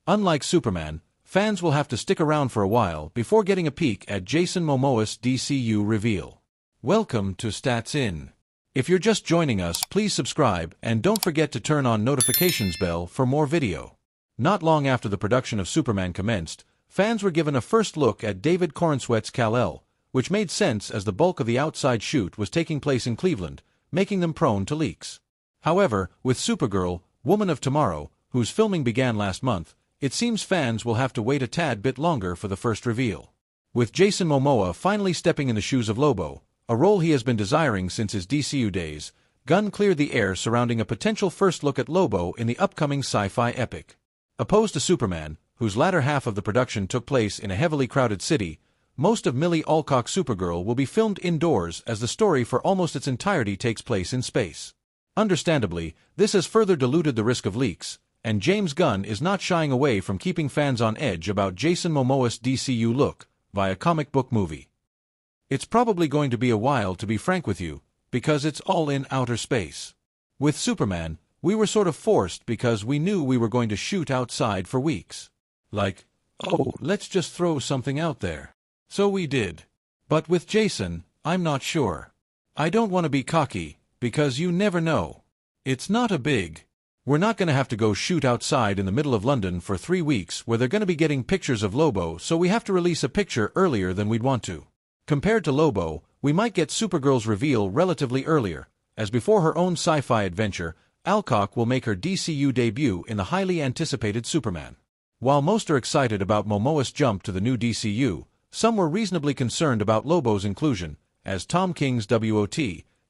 Unlike Superman, fans will have to stick around for a while before getting a peek at Jason Momoa's DCU reveal. Welcome to Stats In. If you're just joining us, please subscribe and don't forget to turn on notifications bell for more video. Not long after the production of Superman commenced, fans were given a first look at David Corenswet's Kal-El, which made sense as the bulk of the outside shoot was taking place in Cleveland, making them prone to leaks. However, with Supergirl, Woman of Tomorrow, whose filming began last month, it seems fans will have to wait a tad bit longer for the first reveal. With Jason Momoa finally stepping in the shoes of Lobo, a role he has been desiring since his DCU days, Gunn cleared the air surrounding a potential first look at Lobo in the upcoming sci-fi epic. Opposed to Superman, whose latter half of the production took place in a heavily crowded city, most of Millie Alcock's Supergirl will be filmed indoors as the story for almost its entirety takes place in space. Understandably, this has further diluted the risk of leaks, and James Gunn is not shying away from keeping fans on edge about Jason Momoa's DCU look via comic book movie. It's probably going to be a while, to be frank with you, because it's all in outer space. With Superman, we were sort of forced because we knew we were going to shoot outside for weeks. Like, oh, let's just throw something out there. So we did. But with Jason, I'm not sure. I don't want to be cocky, because you never know. It's not a big. We're not going to have to go shoot outside in the middle of London for 3 weeks where they're going to be getting pictures of Lobo, so we have to release a picture earlier than we'd want to. Compared to Lobo, we might get Supergirl's reveal relatively earlier, as before her own sci-fi adventure, Alcock will make her DCU debut in the highly anticipated Superman. While most are excited about Momoa's jump to the new DCU, some were reasonably concerned about Lobo's inclusion, as Tom King's WOT,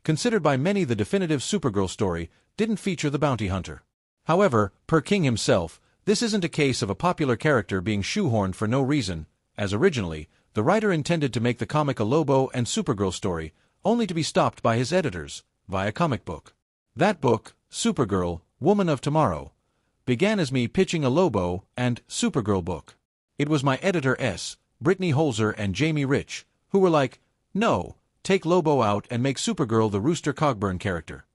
considered by many the definitive Supergirl story, didn't feature the bounty hunter. However, per King himself, this isn't a case of a popular character being shoehorned for no reason, as originally, the writer intended to make the comic a Lobo and Supergirl story, only to be stopped by his editors, via comic book. That book, Supergirl, Woman of Tomorrow, began as me pitching a Lobo and Supergirl book. It was my editor S, Brittany Holzer and Jamie Rich, who were like, no, take Lobo out and make Supergirl the Rooster Cogburn character.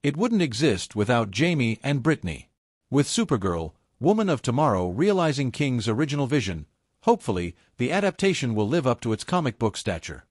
It wouldn't exist without Jamie and Brittany. With Supergirl, Woman of Tomorrow realizing King's original vision, hopefully, the adaptation will live up to its comic book stature.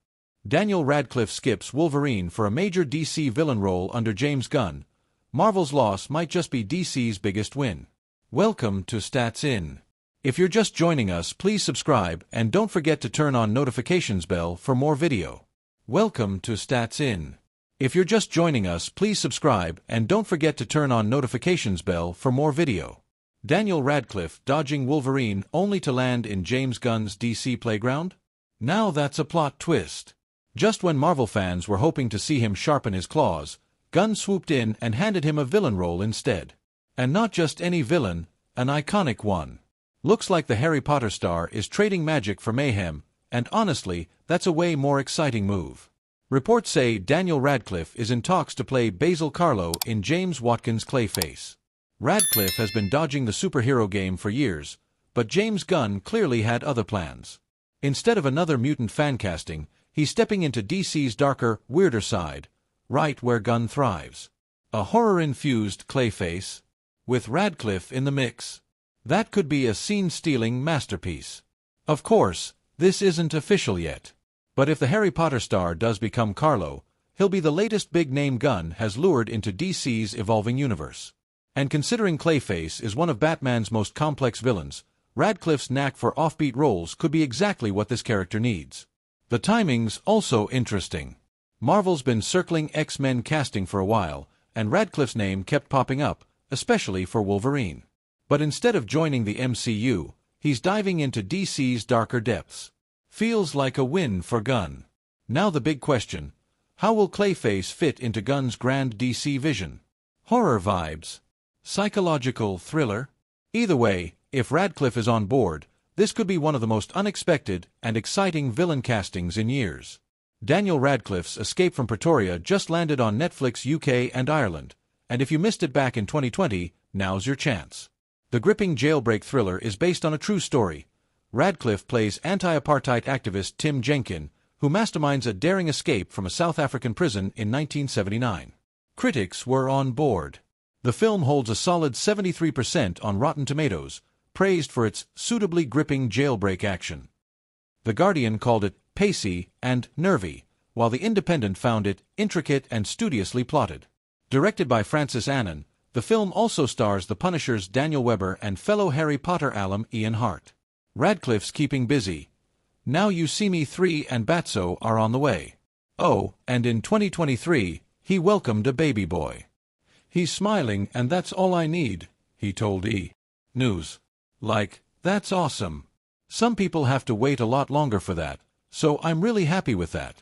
Daniel Radcliffe skips Wolverine for a major DC villain role under James Gunn. Marvel's loss might just be DC's biggest win. Welcome to Stats In. If you're just joining us, please subscribe and don't forget to turn on notifications bell for more video. Welcome to Stats In. If you're just joining us, please subscribe and don't forget to turn on notifications bell for more video. Daniel Radcliffe dodging Wolverine only to land in James Gunn's DC playground? Now that's a plot twist. Just when Marvel fans were hoping to see him sharpen his claws, Gunn swooped in and handed him a villain role instead. And not just any villain, an iconic one. Looks like the Harry Potter star is trading magic for mayhem, and honestly, that's a way more exciting move. Reports say Daniel Radcliffe is in talks to play Basil Karlo in James Watkins' Clayface. Radcliffe has been dodging the superhero game for years, but James Gunn clearly had other plans. Instead of another mutant fan casting, he's stepping into DC's darker, weirder side, right where Gunn thrives. A horror-infused Clayface, with Radcliffe in the mix. That could be a scene-stealing masterpiece. Of course, this isn't official yet. But if the Harry Potter star does become Karlo, he'll be the latest big-name Gunn has lured into DC's evolving universe. And considering Clayface is one of Batman's most complex villains, Radcliffe's knack for offbeat roles could be exactly what this character needs. The timing's also interesting. Marvel's been circling X-Men casting for a while, and Radcliffe's name kept popping up, especially for Wolverine. But instead of joining the MCU, he's diving into DC's darker depths. Feels like a win for Gunn. Now the big question, how will Clayface fit into Gunn's grand DC vision? Horror vibes? Psychological thriller? Either way, if Radcliffe is on board, this could be one of the most unexpected and exciting villain castings in years. Daniel Radcliffe's Escape from Pretoria just landed on Netflix UK and Ireland, and if you missed it back in 2020, now's your chance. The gripping jailbreak thriller is based on a true story. Radcliffe plays anti-apartheid activist Tim Jenkin, who masterminds a daring escape from a South African prison in 1979. Critics were on board. The film holds a solid 73% on Rotten Tomatoes, praised for its suitably gripping jailbreak action. The Guardian called it pacey and nervy, while The Independent found it intricate and studiously plotted. Directed by Francis Annan, the film also stars The Punisher's Daniel Webber and fellow Harry Potter alum Ian Hart. Radcliffe's keeping busy. Now You See Me 3 and Batso are on the way. Oh, and in 2023, he welcomed a baby boy. He's smiling and that's all I need, he told E! News. Like, that's awesome. Some people have to wait a lot longer for that, so I'm really happy with that.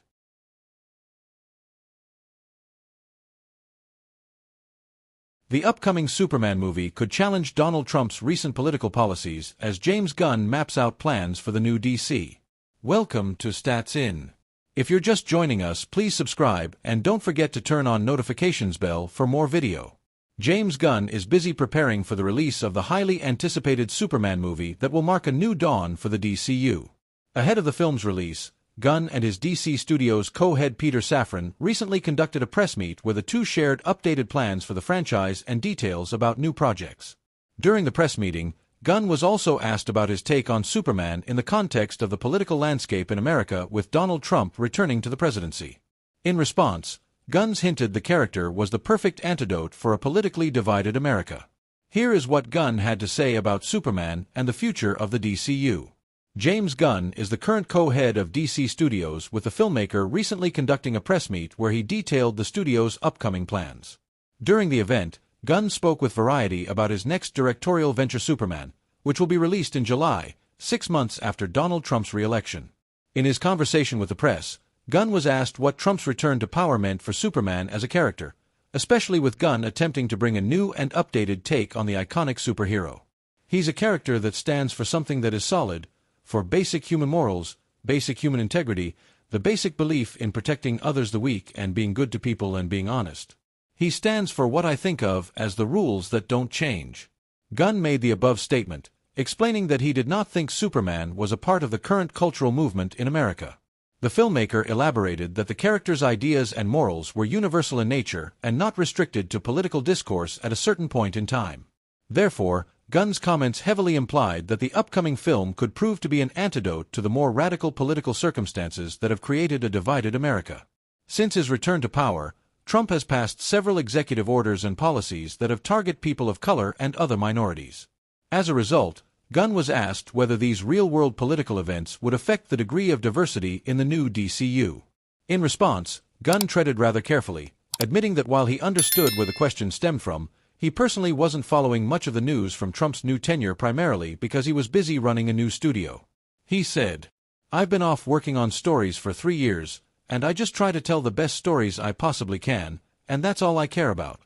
The upcoming Superman movie could challenge Donald Trump's recent political policies as James Gunn maps out plans for the new DC. Welcome to Stats In. If you're just joining us, please subscribe and don't forget to turn on notifications bell for more video. James Gunn is busy preparing for the release of the highly anticipated Superman movie that will mark a new dawn for the DCU. Ahead of the film's release, Gunn and his DC Studios co-head Peter Safran recently conducted a press meet where the two shared updated plans for the franchise and details about new projects. During the press meeting, Gunn was also asked about his take on Superman in the context of the political landscape in America with Donald Trump returning to the presidency. In response, Gunn's hinted the character was the perfect antidote for a politically divided America. Here is what Gunn had to say about Superman and the future of the DCU. James Gunn is the current co-head of DC Studios, with the filmmaker recently conducting a press meet where he detailed the studio's upcoming plans. During the event, Gunn spoke with Variety about his next directorial venture Superman, which will be released in July, 6 months after Donald Trump's re-election. In his conversation with the press, Gunn was asked what Trump's return to power meant for Superman as a character, especially with Gunn attempting to bring a new and updated take on the iconic superhero. He's a character that stands for something that is solid, for basic human morals, basic human integrity, the basic belief in protecting others, the weak, and being good to people and being honest. He stands for what I think of as the rules that don't change. Gunn made the above statement, explaining that he did not think Superman was a part of the current cultural movement in America. The filmmaker elaborated that the character's ideas and morals were universal in nature and not restricted to political discourse at a certain point in time. Therefore, Gunn's comments heavily implied that the upcoming film could prove to be an antidote to the more radical political circumstances that have created a divided America. Since his return to power, Trump has passed several executive orders and policies that have targeted people of color and other minorities. As a result, Gunn was asked whether these real-world political events would affect the degree of diversity in the new DCU. In response, Gunn treaded rather carefully, admitting that while he understood where the question stemmed from, he personally wasn't following much of the news from Trump's new tenure primarily because he was busy running a new studio. He said, "I've been off working on stories for 3 years, and I just try to tell the best stories I possibly can, and that's all I care about."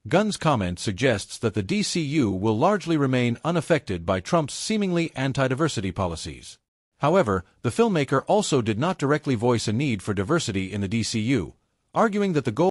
Gunn's comment suggests that the DCU will largely remain unaffected by Trump's seemingly anti-diversity policies. However, the filmmaker also did not directly voice a need for diversity in the DCU, arguing that the goal